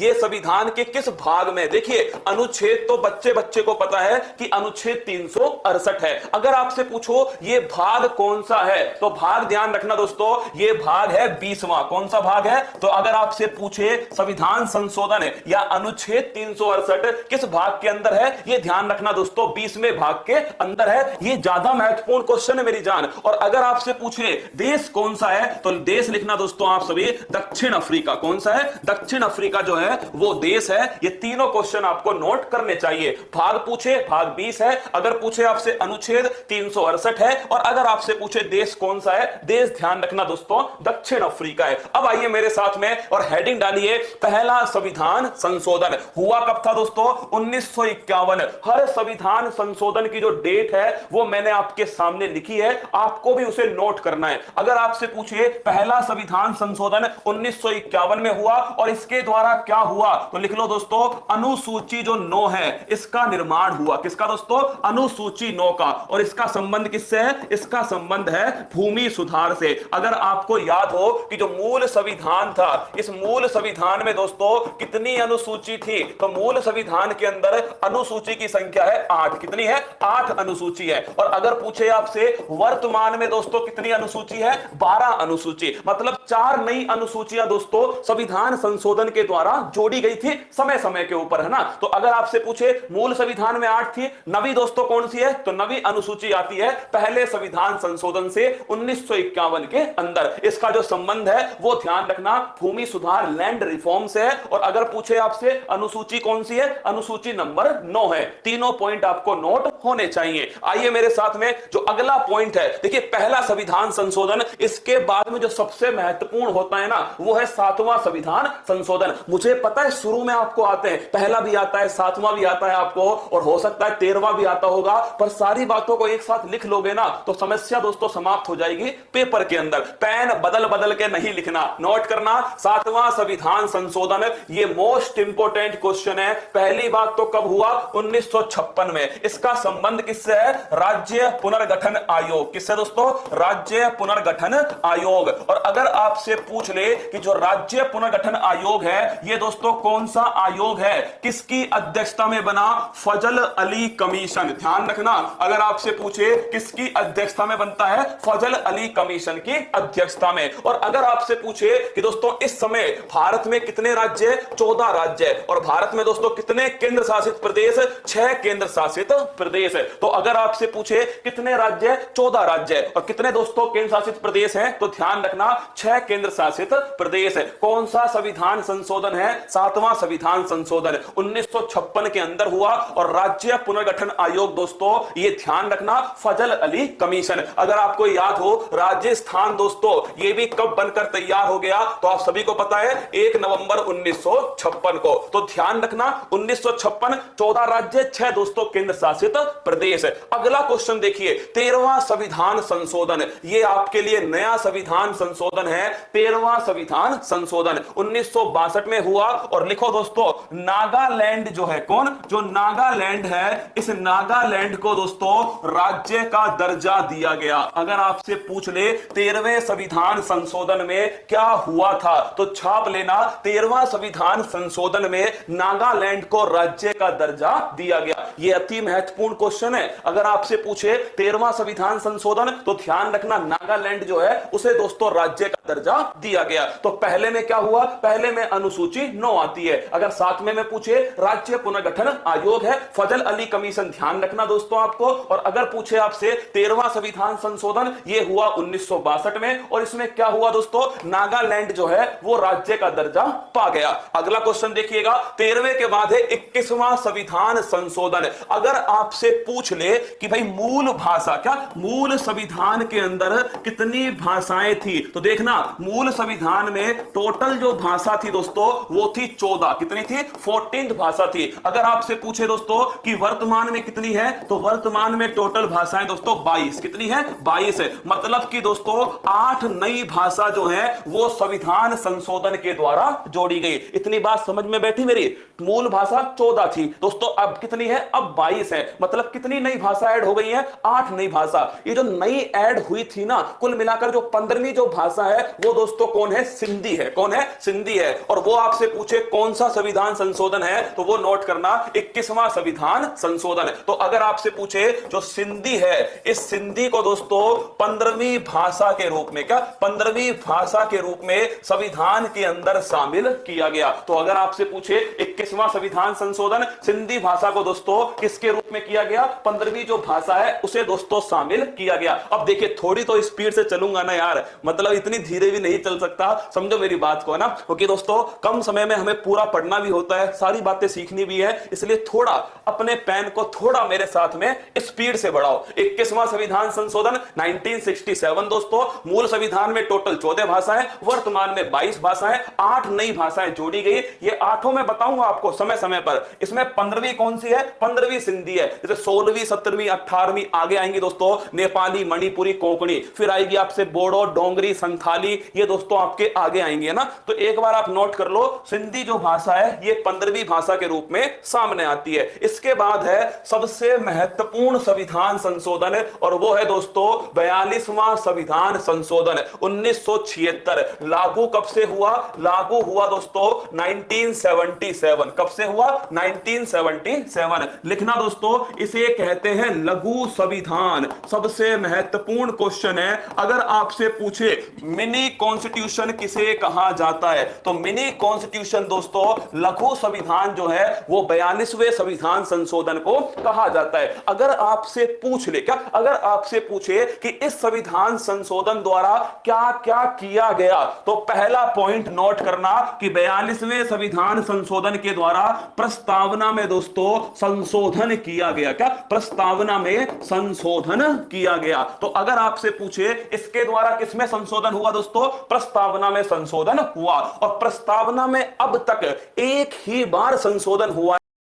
ये संविधान के किस भाग में? देखिए अनुच्छेद तो बच्चे बच्चे को पता है कि अनुच्छेद 368 है। अगर आपसे पूछो ये भाग कौन सा है, तो भाग ध्यान रखना दोस्तों, ये भाग है 20वां। कौन सा भाग है? तो अगर आपसे पूछे संविधान संशोधन या अनुच्छेद 368 किस भाग के अंदर है, ये ध्यान रखना दोस्तों 20वें भाग के अंदर है। ये ज्यादा महत्वपूर्ण क्वेश्चन है मेरी जान। और अगर आपसे पूछे देश कौन सा है, तो देश लिखना दोस्तों आप सभी दक्षिण अफ्रीका। कौन सा है? दक्षिण अफ्रीका जो है वो देश है। ये तीनों क्वेश्चन आपको नोट करने चाहिए। भाग पूछे भाग 20 है, अगर पूछे आपसे अनुच्छेद 368 है, और अगर आपसे पूछे देश कौन सा है, देश ध्यान रखना दोस्तों दक्षिण अफ्रीका है। अब आइए मेरे साथ में और हेडिंग डालिए, पहला संविधान संशोधन हुआ कब था दोस्तों? 1951। हर संविधान संशोधन की जो डेट है वो मैंने आपके सामने लिखी है, आपको भी उसे नोट करना है। अगर आपसे पूछिए पहला संविधान संशोधन 1951 में हुआ और इसके द्वारा क्या हुआ, तो लिख लो दोस्तों अनुसूची जो 9 है इसका निर्माण हुआ। किसका दोस्तों? अनुसूची 9 का। और इसका संबंध किससे है? इसका संबंध है भूमि सुधार से। अगर आपको याद हो कि जो मूल संविधान था, इस मूल संविधान में दोस्तों कितनी अनुसूची थी, तो मूल संविधान के अंदर अनुसूची की संख्या है 8। कितनी है? 8 अनुसूची है। और अगर पूछे आपसे वर्तमान में दोस्तों कितनी अनुसूची है? 12 अनुसूची। मतलब 4 नई अनुसूचियां दोस्तों संविधान संशोधन के द्वारा जोड़ी गई थी समय समय के ऊपर, है ना। तो अगर आपसे पूछे मूल संविधान में 8 थी, नवी दोस्तों कौन सी है? तो नवी अनुसूची आती है पहले संविधान संशोधन से 1951 के अंदर। इसका जो संबंध है वो ध्यान रखना भूमि सुधार लैंड रिफॉर्म से है। और अगर पूछे आपसे अनुसूची कौन सी है? अनुसूची नंबर 9 है। तीनों पॉइंट आपको नोट होने चाहिए। आइए मेरे साथ में जो अगला पॉइंट है, देखिए पहला संविधान संशोधन, इसके बाद में जो सबसे महत्वपूर्ण होता है ना वो है 7वां संविधान संशोधन। मुझे पता है शुरू में आपको आते हैं, पहला भी आता है, 7वां भी आता है आपको, और हो सकता है 13वां भी आता होगा, पर सारी बातों को एक साथ लिख लोगे ना तो समस्या दोस्तों समाप्त हो जाएगी पेपर के अंदर। पेन बदल बदल के नहीं लिखना, नोट करना 7वां संविधान संशोधन, ये मोस्ट इंपोर्टेंट क्वेश्चन है। पहली बात तो कब हुआ? 1956 में। इसका संबंध किससे है? राज्य पुनर्गठन आयोग। किससे दोस्तों? राज्य पुनर्गठन आयोग। और अगर आपसे पूछ ले कि जो राज्य पुनर्गठन आयोग है ये दोस्तों कौन सा आयोग है, किसकी अध्यक्षता में बना? फजल अली कमीशन। ध्यान रखना, अगर आपसे पूछे किसकी अध्यक्षता में बनता है? फजल अली कमीशन की अध्यक्षता में। और अगर आपसे पूछे कि दोस्तों इस समय भारत में कितने राज्य? 14 राज्य। और भारत में दोस्तों कितने केंद्र शासित प्रदेश? 6 केंद्र शासित प्रदेश है। तो अगर आपसे पूछे कितने राज्य? 14 राज्य। और कितने दोस्तों केंद्र शासित प्रदेश हैं? तो ध्यान रखना 6 केंद्र शासित प्रदेश है। कौन सा संविधान संशोधन है? 7वां संविधान संशोधन 1956 के अंदर हुआ। और राज्य पुनर्गठन आयोग दोस्तों ये ध्यान रखना फजल अली कमीशन। अगर आपको याद हो राजस्थान दोस्तों ये भी कब बनकर तैयार हो गया, तो आप सभी को पता है 1 नवंबर 1956 को। तो ध्यान रखना 1956, 14 राज्य, 6 दोस्तों केंद्र शासित प्रदेश। अगला क्वेश्चन देखिए 13वां संविधान संशोधन, ये आपके लिए नया संविधान संशोधन है। 13वां संविधान संशोधन 1962 में हुआ। और लिखो दोस्तों नागालैंड जो है, कौन? जो नागालैंड है, इस नागालैंड को दोस्तों राज्य का दर्जा दिया गया। अगर आपसे पूछ ले 13वें संविधान संशोधन में क्या हुआ था, तो छाप लेना 13वां संविधान संशोधन में नागालैंड को राज्य का दर्जा दिया गया। यह अति महत्वपूर्ण क्वेश्चन है। अगर आपसे पूछे 13वां संविधान संशोधन, तो ध्यान रखना नागालैंड जो है उसे दोस्तों राज्य का दर्जा दिया गया। तो पहले में क्या हुआ? पहले में अनुसूची 9 आती है। अगर 7वें में पूछे राज्य पुनर्गठन आयोग है, फजल अली कमीशन, ध्यान रखना दोस्तों आपको। और अगर पूछे आपसे 13वां संविधान संशोधन, यह हुआ 1962 में। और इसमें क्या हुआ दोस्तों? नागालैंड जो है वो राज्य का दर्जा पा गया। अगला क्वेश्चन देखिएगा 13वें के बाद है 21वां संविधान संशोधन। अगर आपसे पूछ ले कि भाई मूल भाषा, क्या मूल संविधान के अंदर कितनी भाषाएं थी, तो देखना मूल संविधान में टोटल जो भाषा थी दोस्तों वो थी 14। कितनी थी? 14 भाषा थी। अगर आपसे पूछे दोस्तों कि वर्तमान में कितनी है, तो वर्तमान में टोटल भाषाएं दोस्तों 22। कितनी है? 22 है। मतलब कि दोस्तों 8 नई भाषा जो है वो संविधान संशोधन के द्वारा जोड़ी गई। इतनी बात समझ में बैठी मेरी? मूल भाषा 14 थी दोस्तों, अब कितनी है? अब 22 है। मतलब कितनी नई भाषा ऐड हो गई है? 8 नई भाषा। ये जो नई ऐड हुई थी ना, कुल मिलाकर जो 15वीं जो भाषा है वो दोस्तों कौन है? सिंधी है। कौन है? सिंधी है। और वो आपसे पूछे कौन सा संविधान संशोधन है, तो वो नोट करना 21वां संविधान संशोधन है। तो अगर आपसे पूछे जो सिंधी है, इस सिंधी को दोस्तों 15वीं भाषा के रूप में, क्या 15वीं भाषा के रूप में संविधान के अंदर शामिल किया गया। तो अगर आपसे पूछे 21वां संविधान संशोधन, सिंधी भाषा को दोस्तों किसके रूप में किया गया? 15वीं जो भाषा है उसे दोस्तों शामिल किया गया। अब देखिए थोड़ी तो स्पीड से चलूंगा ना यार, मतलब इतनी धीरे भी नहीं चल सकता, समझो मेरी बात को, है ना। क्योंकि दोस्तों कम समय में हमें पूरा पढ़ना भी होता है, सारी बातें सीखनी भी है, इसलिए थोड़ा अपने पेन को थोड़ा मेरे साथ में स्पीड से बढ़ाओ। 21वां संविधान संशोधन 1967 दोस्तों, मूल संविधान में टोटल 14 भाषाएं, वर्तमान में 22 भाषाएं, 8 नई भाषाएं जोड़ी गई। ये 8 में बताऊंगा आपको समय समय पर। इसमें 15वीं कौन सी है? 15वीं सिंधी है। जैसे 16वीं 17वीं 18वीं आगे आएंगी दोस्तों नेपाली, मणिपुरी, कोंकणी, फिर आएगी आपसे बोडो, डोंगरी, संथाली, ये दोस्तों आपके आगे आएंगे, है ना। तो एक बार आप नोट कर लो, सिंधी जो भाषा है ये 15वीं भाषा के रूप में सामने आती है। इसके बाद है सबसे महत्वपूर्ण संविधान संशोधन, और वो है दोस्तों 42वां संविधान संशोधन 1976। लागू कब से हुआ? लागू हुआ दोस्तों 1977। कब से हुआ? 1977। लिखना दोस्तों, इसे कहते हैं लघु संविधान। सबसे महत्वपूर्ण क्वेश्चन है, अगर आपसे पूछे मिनी कॉन्स्टिट्यूशन किसे कहा जाता है, तो मिनी कॉन्स्टिट्यूशन दोस्तों लघु संविधान जो है वो 42वें संविधान संशोधन को कहा जाता है। अगर आपसे पूछ ले, क्या अगर आपसे पूछे कि इस संविधान संशोधन द्वारा क्या क्या किया गया, तो पहला पॉइंट नोट करना कि 42वें संविधान संशोधन के द्वारा प्रस्तावना में दोस्तों संशोधन किया गया। क्या? प्रस्तावना में संशोधन किया गया। तो अगर आपसे पूछे इसके द्वारा किसमें संशोधन हुआ दोस्तों? प्रस्तावना में संशोधन हुआ। और प्रस्तावना में अब तक एक ही बार संशोधन हुआ